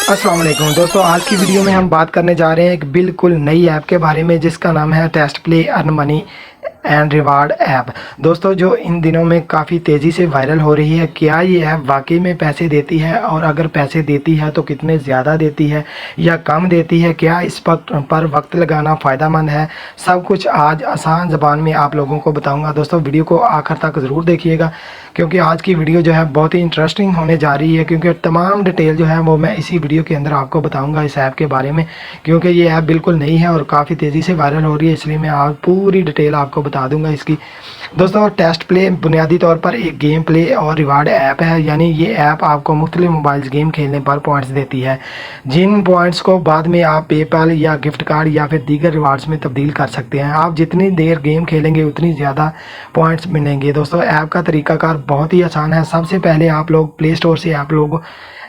अस्सलाम वालेकुम दोस्तों, आज की वीडियो में हम बात करने जा रहे हैं एक बिल्कुल नई ऐप के बारे में जिसका नाम है test play earn money and reward app. दोस्तों, जो इन दिनों में काफ़ी तेज़ी से वायरल हो रही है, क्या ये ऐप वाकई में पैसे देती है और अगर पैसे देती है तो कितने ज़्यादा देती है या कम देती है, क्या इस पर वक्त लगाना फ़ायदेमंद है, सब कुछ आज आसान ज़बान में आप लोगों को बताऊंगा। दोस्तों, वीडियो को आखिर तक ज़रूर देखिएगा क्योंकि आज की वीडियो जो है बहुत ही इंटरेस्टिंग होने जा रही है, क्योंकि तमाम डिटेल जो है वो मैं इसी वीडियो के अंदर आपको बताऊंगा इस ऐप के बारे में, क्योंकि ये ऐप बिल्कुल नई है और काफ़ी तेज़ी से वायरल हो रही है, इसलिए मैं आज पूरी डिटेल आपको बता दूंगा इसकी। दोस्तों, टेस्ट प्ले बुनियादी तौर पर एक गेम प्ले और रिवार्ड ऐप है, यानी ये ऐप आपको मुख्तलिफ मोबाइल गेम खेलने पर पॉइंट्स देती है, जिन पॉइंट्स को बाद में आप पेपैल या गिफ्ट कार्ड या फिर दीगर रिवार्ड्स में तब्दील कर सकते हैं। आप जितनी देर गेम खेलेंगे उतनी ज़्यादा पॉइंट्स मिलेंगे। दोस्तों, ऐप का तरीकाकार बहुत ही आसान है। सबसे पहले आप लोग प्ले स्टोर से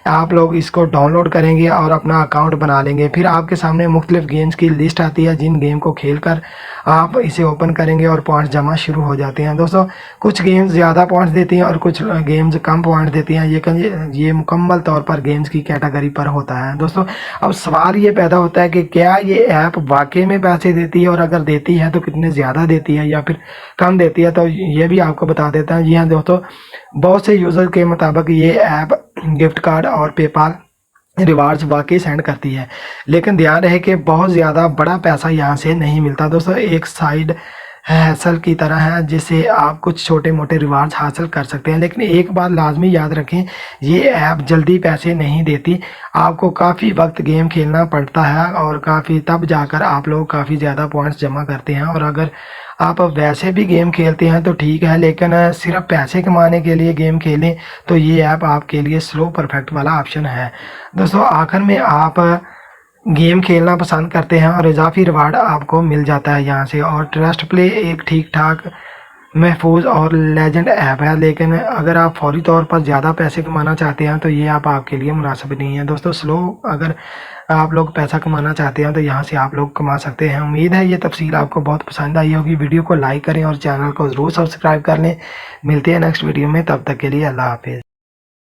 आप लोग इसको डाउनलोड करेंगे और अपना अकाउंट बना लेंगे। फिर आपके सामने मुख्तलिफ गेम्स की लिस्ट आती है, जिन गेम को खेलकर आप इसे ओपन करेंगे और पॉइंट्स जमा शुरू हो जाते हैं। दोस्तों, कुछ गेम्स ज़्यादा पॉइंट्स देती हैं और कुछ गेम्स कम पॉइंट्स देती हैं। ये मुकम्मल तौर पर गेम्स की कैटेगरी पर होता है। दोस्तों, अब सवाल ये पैदा होता है कि क्या ये ऐप वाकई में पैसे देती है और अगर देती है तो कितने ज़्यादा देती है या फिर कम देती है, तो ये भी आपको बता देता है। जी हाँ दोस्तों, बहुत से यूज़र के मुताबिक ये ऐप गिफ्ट कार्ड और पेपाल रिवार्ड्स वाकई सेंड करती है, लेकिन ध्यान रहे कि बहुत ज़्यादा बड़ा पैसा यहाँ से नहीं मिलता। दोस्तों, एक साइड हैसल की तरह है जिससे आप कुछ छोटे मोटे रिवार्ड्स हासिल कर सकते हैं, लेकिन एक बात लाजमी याद रखें, ये ऐप जल्दी पैसे नहीं देती। आपको काफ़ी वक्त गेम खेलना पड़ता है और तब जाकर आप लोग काफ़ी ज़्यादा पॉइंट्स जमा करते हैं। और अगर आप वैसे भी गेम खेलते हैं तो ठीक है, लेकिन सिर्फ पैसे कमाने के लिए गेम खेलें तो ये ऐप आपके लिए स्लो परफेक्ट वाला ऑप्शन है। दोस्तों, आखिर में आप गेम खेलना पसंद करते हैं और इजाफी रिवार्ड आपको मिल जाता है यहाँ से। और ट्रस्ट प्ले एक ठीक ठाक महफूज और लेजेंड ऐप है, लेकिन अगर आप फौरी तौर पर ज़्यादा पैसे कमाना चाहते हैं तो ये ऐप आपके लिए मुनासिब नहीं है। दोस्तों, अगर आप लोग पैसा कमाना चाहते हैं तो यहाँ से आप लोग कमा सकते हैं। उम्मीद है ये तफसील आपको बहुत पसंद आई होगी। वीडियो को लाइक करें और चैनल को ज़रूर सब्सक्राइब कर लें। मिलते हैं नेक्स्ट वीडियो में, तब तक के लिए अल्लाह हाफिज़।